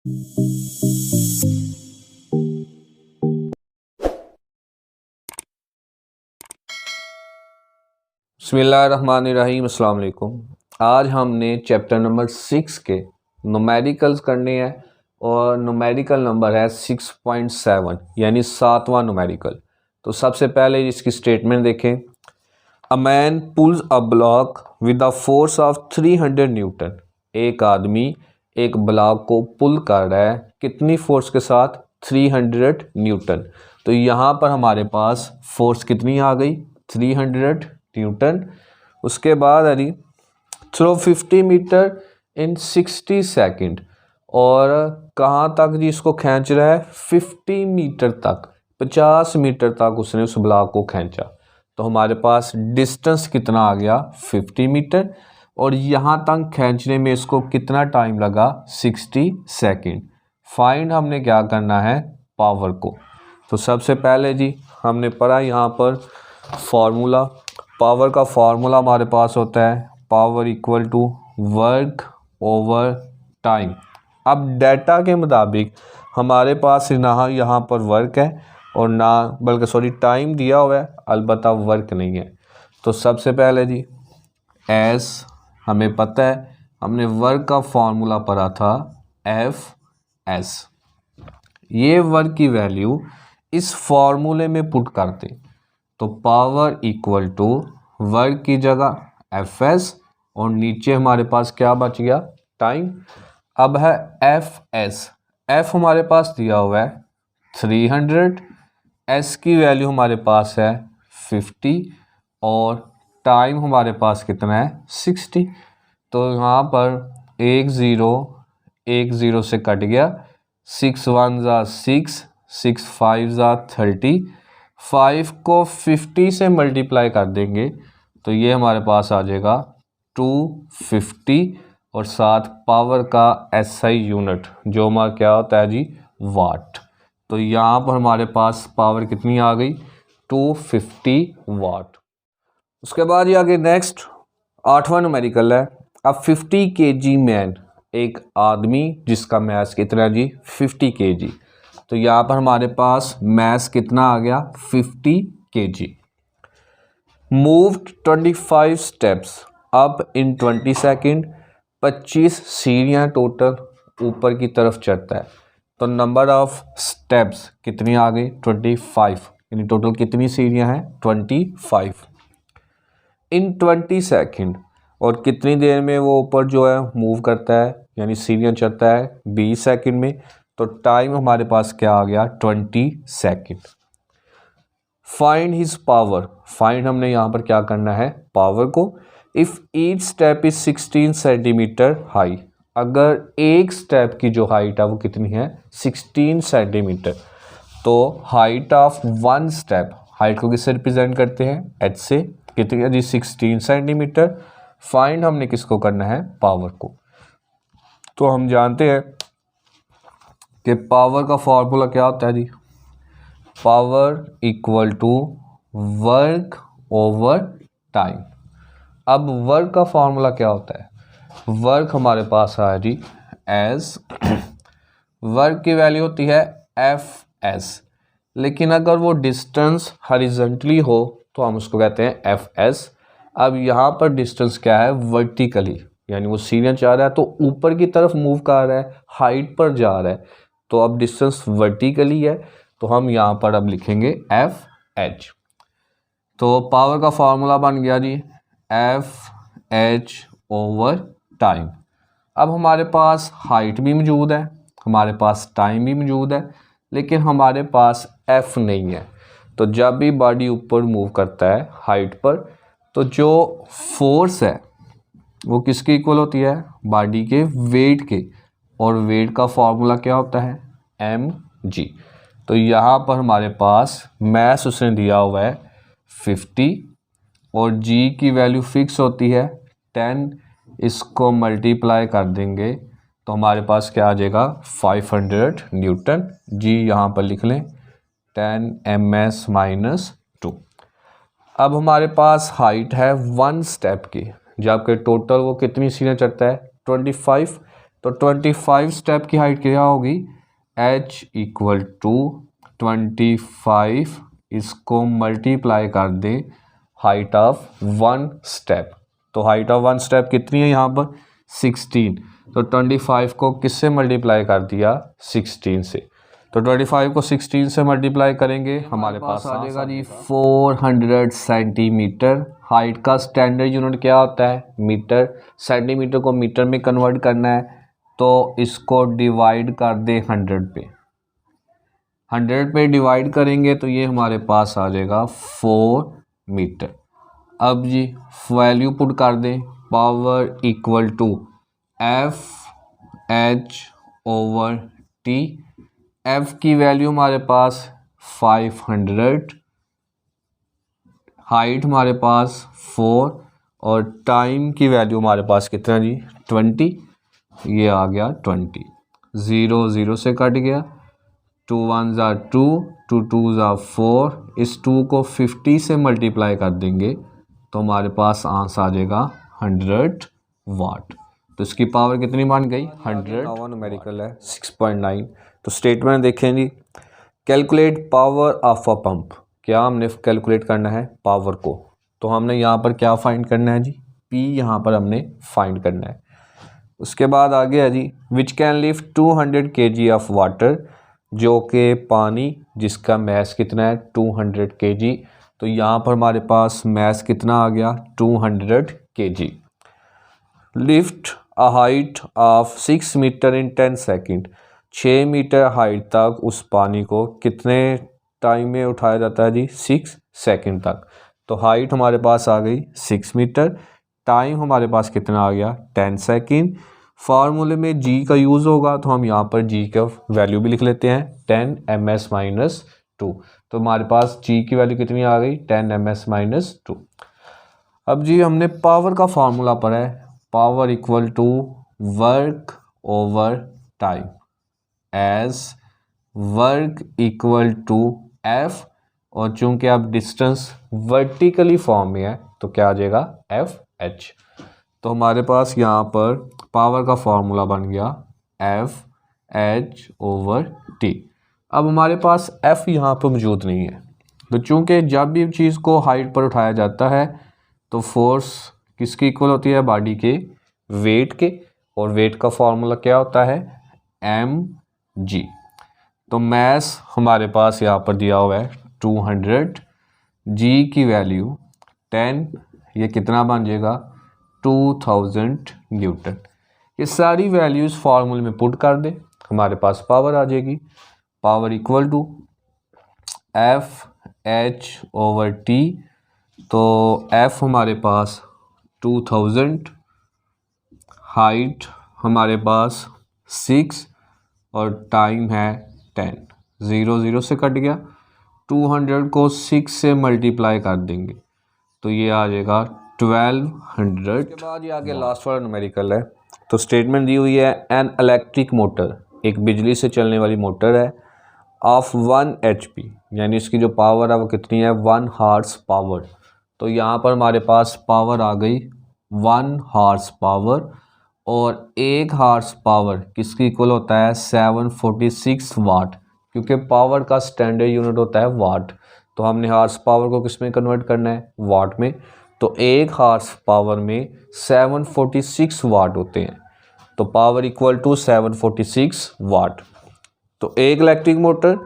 बिस्मिल्लाहिर्रहमानिर्रहीम, अस्सलाम वालेकुम। आज हमने चैप्टर नंबर 6 के न्यूमेरिकल्स करने हैं और न्यूमेरिकल नंबर है 6.7 यानी 7वां न्यूमेरिकल। तो सबसे पहले इसकी स्टेटमेंट देखें। A man pools a block with the force of 300 Newton. एक आदमी एक ब्लॉक को पुल कर रहा है, कितनी फोर्स के साथ? 300 न्यूटन। तो यहाँ पर हमारे पास फोर्स कितनी आ गई? 300 न्यूटन। उसके बाद अरे थ्रो 50 मीटर इन 60 सेकंड, और कहाँ तक जी इसको खींच रहा है? 50 मीटर तक, 50 मीटर तक उसने उस ब्लॉक को खींचा। तो हमारे पास डिस्टेंस कितना आ गया? 50 मीटर। और यहाँ तक खींचने में इसको कितना टाइम लगा? 60 सेकंड। फाइंड हमने क्या करना है? पावर को। तो सबसे पहले जी हमने पढ़ा यहाँ पर फॉर्मूला। पावर का फॉर्मूला हमारे पास होता है power equal to work over time. अब डाटा के मुताबिक हमारे पास ना यहाँ पर वर्क है और ना बल्कि टाइम दिया हुआ है, अलबत्ता वर्क नहीं है। तो सबसे पहले जी एस हमें पता है, हमने वर्क का फॉर्मूला पढ़ा था एफ एस। ये वर्क की वैल्यू इस फॉर्मूले में पुट करते, तो पावर इक्वल टू वर्क की जगह एफ एस और नीचे हमारे पास क्या बच गया? टाइम। अब है एफ एस। एफ हमारे पास दिया हुआ है 300, एस की वैल्यू हमारे पास है 50 और टाइम हमारे पास कितना है? 60। तो यहाँ पर एक ज़ीरो से कट गया, 6 1 ज़ा 6, 6 5 ज़ा 30, 5 को 50 से मल्टीप्लाई कर देंगे तो ये हमारे पास आ जाएगा 250 और साथ पावर का एसआई यूनिट जो हमारा क्या होता है जी? वाट। तो यहाँ पर हमारे पास पावर कितनी आ गई? 250 वाट। उसके बाद ये आगे नेक्स्ट 8वां न्यूमेरिकल है। अब 50 kg मैन, एक आदमी जिसका मैस कितना जी? 50 kg। तो यहाँ पर हमारे पास मैस कितना आ गया? 50 kg। Moved 25 steps up in 20 second. 25 सीढ़ियाँ टोटल ऊपर की तरफ चढ़ता है। तो नंबर ऑफ स्टेप्स कितनी आ गई? 25, यानी टोटल कितनी सीढ़ियाँ हैं? 25 इन 20 सेकेंड। और कितनी देर में वो ऊपर जो है मूव करता है, यानी सीढ़ियाँ चढ़ता है? 20 सेकेंड में। तो टाइम हमारे पास क्या आ गया? 20 second. Find his power. Find हमने यहाँ पर क्या करना है? पावर को। If each step is 16 centimetre high, अगर एक स्टेप की जो हाइट है वो कितनी है? 16 सेंटीमीटर। तो height of one step, height को किससे रिप्रेजेंट करते हैं? एच से। कितनी है जी? 16 सेंटीमीटर। फाइंड हमने किसको करना है? पावर को। तो हम जानते हैं कि पावर का फॉर्मूला क्या होता है जी? Power equal to work over time. अब वर्क का फॉर्मूला क्या होता है? वर्क हमारे पास आया जी एज, वर्क की वैल्यू होती है एफ एस, लेकिन अगर वो डिस्टेंस हॉरिजॉन्टली हो तो हम उसको कहते हैं एफ एस। अब यहाँ पर डिस्टेंस क्या है? वर्टिकली, यानी वो सीढ़ियाँ जा रहा है तो ऊपर की तरफ मूव कर रहा है, हाइट पर जा रहा है, तो अब डिस्टेंस वर्टिकली है, तो हम यहाँ पर अब लिखेंगे एफ एच। तो पावर का फॉर्मूला बन गया जी एफ एच ओवर टाइम। अब हमारे पास हाइट भी मौजूद है, हमारे पास टाइम भी मौजूद है, लेकिन हमारे पास एफ नहीं है। तो जब भी बॉडी ऊपर मूव करता है हाइट पर, तो जो फोर्स है वो किसके इक्वल होती है? बॉडी के वेट के। और वेट का फॉर्मूला क्या होता है? M G. तो यहाँ पर हमारे पास मैस उसने दिया हुआ है 50 और जी की वैल्यू फिक्स होती है 10। इसको मल्टीप्लाई कर देंगे तो हमारे पास क्या आ जाएगा? 500 न्यूटन। जी यहाँ पर लिख लें 10 ms माइनस 2। अब हमारे पास हाइट है वन स्टेप की, जबकि टोटल वो कितनी सीढ़ियाँ चढ़ता है? 25। तो 25 स्टेप की हाइट क्या होगी, h इक्वल टू 25, इसको मल्टीप्लाई कर दे हाइट ऑफ 1 स्टेप। तो हाइट ऑफ 1 स्टेप कितनी है यहाँ पर 16, तो 25 को किससे मल्टीप्लाई कर दिया 16 से। तो 25 को 16 से मल्टीप्लाई करेंगे, हमारे पास आ जाएगा जी 400 सेंटीमीटर। हाइट का स्टैंडर्ड यूनिट क्या होता है मीटर, सेंटीमीटर को मीटर में कन्वर्ट करना है, तो इसको डिवाइड कर दे 100 पे। 100 पे डिवाइड करेंगे तो ये हमारे पास आ जाएगा 4 मीटर। अब जी वैल्यू पुट कर दें, power equal to F H over T. F की वैल्यू हमारे पास 500, हाइट हमारे पास 4 और टाइम की वैल्यू हमारे पास कितना जी 20, ये आ गया 20। 0 0 से कट गया, 2 1 ज़ा 2, 2 2 ज़ा 4, इस 2 को 50 से मल्टीप्लाई कर देंगे तो हमारे पास आंसर आ जाएगा 100 वाट। तो इसकी पावर कितनी बन गई 100। न्यूमेरिकल है 6.9। तो स्टेटमेंट देखें जी, calculate power of a pump. क्या हमने कैलकुलेट करना है पावर को, तो हमने यहाँ पर क्या फाइंड करना है जी P, यहाँ पर हमने फाइंड करना है। उसके बाद आगे है जी which can lift 200 kg of water, जो कि पानी जिसका मैस कितना है 200 kg। तो यहाँ पर हमारे पास मैस कितना आ गया 200 kg। Lift a height of 6 metre in 10 second, 6 metre height तक उस पानी को कितने टाइम में उठाया जाता है जी 6 सेकेंड तक। तो हाइट हमारे पास आ गई 6 मीटर, टाइम हमारे पास कितना आ गया 10 सेकेंड। फार्मूले में जी का यूज़ होगा तो हम यहाँ पर जी का वैल्यू भी लिख लेते हैं 10 ms-2। तो हमारे पास जी की वैल्यू कितनी आ गई 10 ms-2। अब जी हमने पावर का फार्मूला पढ़ा है, power equal to work over time, as work equal to F, और चूंकि अब डिस्टेंस वर्टिकली फॉर्म में है तो क्या आ जाएगा एफ एच। तो हमारे पास यहाँ पर पावर का फार्मूला बन गया एफ एच ओवर टी। अब हमारे पास एफ यहाँ पर मौजूद नहीं है, तो चूंकि जब भी चीज़ को हाइट पर उठाया जाता है तो फोर्स किसकी इक्वल होती है बॉडी के वेट के, और वेट का फार्मूला क्या होता है एम जी। तो मैस हमारे पास यहाँ पर दिया हुआ है 200, जी की वैल्यू 10, ये कितना बन जाएगा 2000 न्यूटन। ये सारी वैल्यूज़ फार्मूले में पुट कर दें, हमारे पास पावर आ जाएगी, power equal to F H over T. तो एफ हमारे पास 2000, हाइट हमारे पास 6 और टाइम है 10। 0 0 से कट गया, 200 को 6 से मल्टीप्लाई कर देंगे तो ये आ जाएगा 1200। के बाद ये आगे लास्ट वाला न्यूमेरिकल है। तो स्टेटमेंट दी हुई है एन इलेक्ट्रिक मोटर, एक बिजली से चलने वाली मोटर है, ऑफ 1 HP, यानी इसकी जो पावर है वो कितनी है 1 हॉर्स पावर। तो यहाँ पर हमारे पास पावर आ गई 1 हॉर्स पावर, और 1 हॉर्स पावर किसकी इक्वल होता है 746 वाट, क्योंकि पावर का स्टैंडर्ड यूनिट होता है वाट। तो हमने हॉर्स पावर को किस में कन्वर्ट करना है वाट में, तो 1 हॉर्स पावर में 746 वाट होते हैं, तो पावर इक्वल टू 746 वाट। तो एक इलेक्ट्रिक मोटर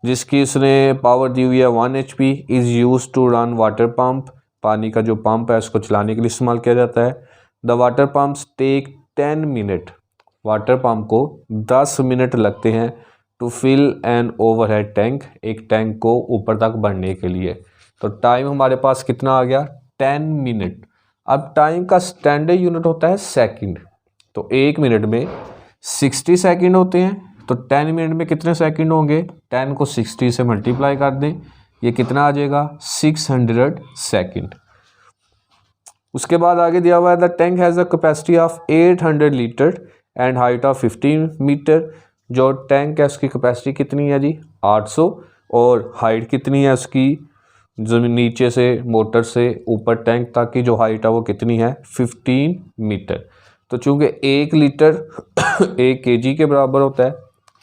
जिसकी इसने पावर दी हुई है 1 HP is use to run water pump, पानी का जो पंप है उसको चलाने के लिए इस्तेमाल किया जाता है। The water pumps take 10 minute, water pump को 10 मिनट लगते हैं to fill an overhead tank, एक टैंक को ऊपर तक बढ़ने के लिए। तो टाइम हमारे पास कितना आ गया 10 मिनट। अब टाइम का स्टैंडर्ड यूनिट होता है सेकंड, तो 1 मिनट में 60 सेकंड होते हैं, तो 10 मिनट में कितने सेकंड होंगे 10 को 60 से मल्टीप्लाई कर दें, ये कितना आ जाएगा 600 सेकंड। उसके बाद आगे दिया हुआ है the tank has a capacity of 800 litre and height of 15 metre. जो टैंक है उसकी कैपेसिटी कितनी है जी 800, और हाइट कितनी है उसकी, जमीन नीचे से मोटर से ऊपर टैंक तक की जो हाइट है वो कितनी है 15 मीटर। तो चूँकि 1 लीटर 1 kg के बराबर होता है,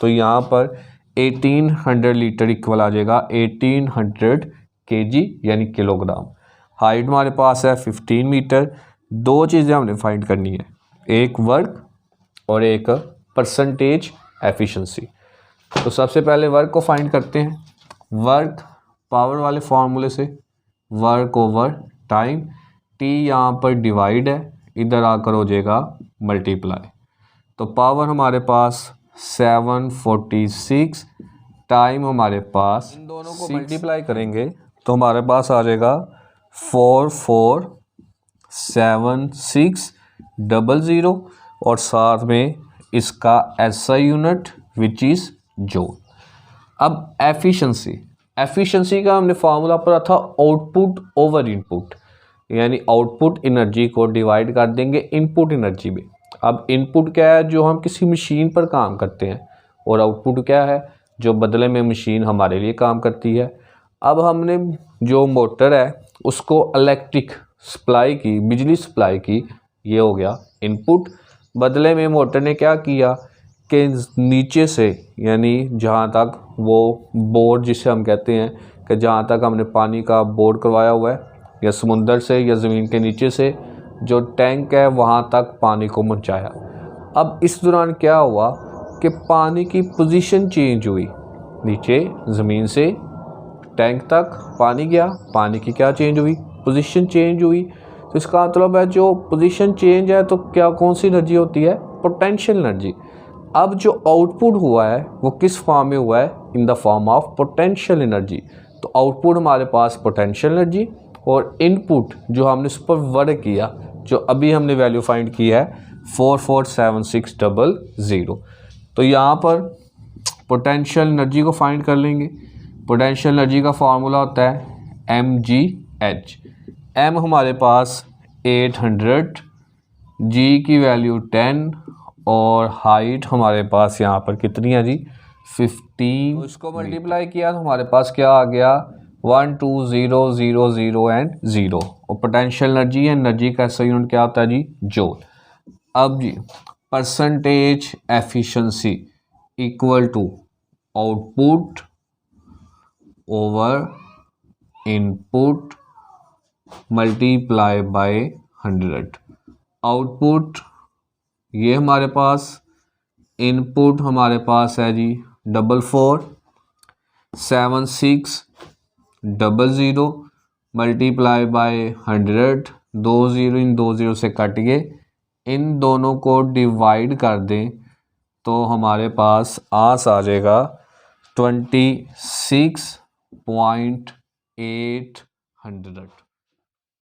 तो यहाँ पर 1800 लीटर इक्वल आ जाएगा 1800 kg यानी किलोग्राम। हाइट हमारे पास है 15 मीटर। दो चीज़ें हमने फाइंड करनी है, एक वर्क और एक परसेंटेज एफिशिएंसी। तो सबसे पहले वर्क को फाइंड करते हैं। वर्क पावर वाले फार्मूले से, वर्क ओवर टाइम, टी यहाँ पर डिवाइड है, इधर आकर हो जाएगा मल्टीप्लाई। तो पावर हमारे पास 746, टाइम हमारे पास, इन दोनों को मल्टीप्लाई करेंगे तो हमारे पास आ जाएगा 447600 और साथ में इसका SI unit which is joule. अब एफिशिएंसी का हमने फार्मूला पढ़ा था आउटपुट ओवर इनपुट, यानी आउटपुट एनर्जी को डिवाइड कर देंगे इनपुट एनर्जी में। अब इनपुट क्या है, जो हम किसी मशीन पर काम करते हैं, और आउटपुट क्या है, जो बदले में मशीन हमारे लिए काम करती है। अब हमने जो मोटर है उसको इलेक्ट्रिक सप्लाई की, बिजली सप्लाई की, ये हो गया इनपुट। बदले में मोटर ने क्या किया कि नीचे से, यानी जहाँ तक वो बोर्ड जिसे हम कहते हैं कि जहाँ तक हमने पानी का बोर्ड करवाया हुआ है, या समुंदर से या ज़मीन के नीचे से जो टैंक है वहाँ तक पानी को पहुँचाया। अब इस दौरान क्या हुआ कि पानी की पोजीशन चेंज हुई, नीचे ज़मीन से टैंक तक पानी गया, पानी की क्या चेंज हुई, पोजीशन चेंज हुई। तो इसका मतलब है जो पोजीशन चेंज है तो क्या, कौन सी एनर्जी होती है, पोटेंशियल एनर्जी। अब जो आउटपुट हुआ है वो किस फॉर्म में हुआ है, in the form of potential energy. तो आउटपुट हमारे पास पोटेंशियल एनर्जी, और इनपुट जो हमने उस पर वर्क किया, जो अभी हमने वैल्यू फाइंड की है 447600। तो यहाँ पर पोटेंशियल एनर्जी को फाइंड कर लेंगे। पोटेंशियल एनर्जी का फार्मूला होता है mgh। m हमारे पास 800, g की वैल्यू 10, और हाइट हमारे पास यहाँ पर कितनी है जी, 15। तो इसको मल्टीप्लाई किया तो हमारे पास क्या आ गया, 1 2 0 0 0 एंड 0। और पोटेंशियल एनर्जी है, एनर्जी का SI यूनिट क्या होता है जी, जूल। अब जी percentage efficiency equal to output over input multiply by 100। Output ये हमारे पास, इनपुट हमारे पास है जी 447600 मल्टीप्लाई बाय 100। 2 0 इन 2 0 से कट गए, इन दोनों को डिवाइड कर दें तो हमारे पास आंस आ जाएगा 26.800।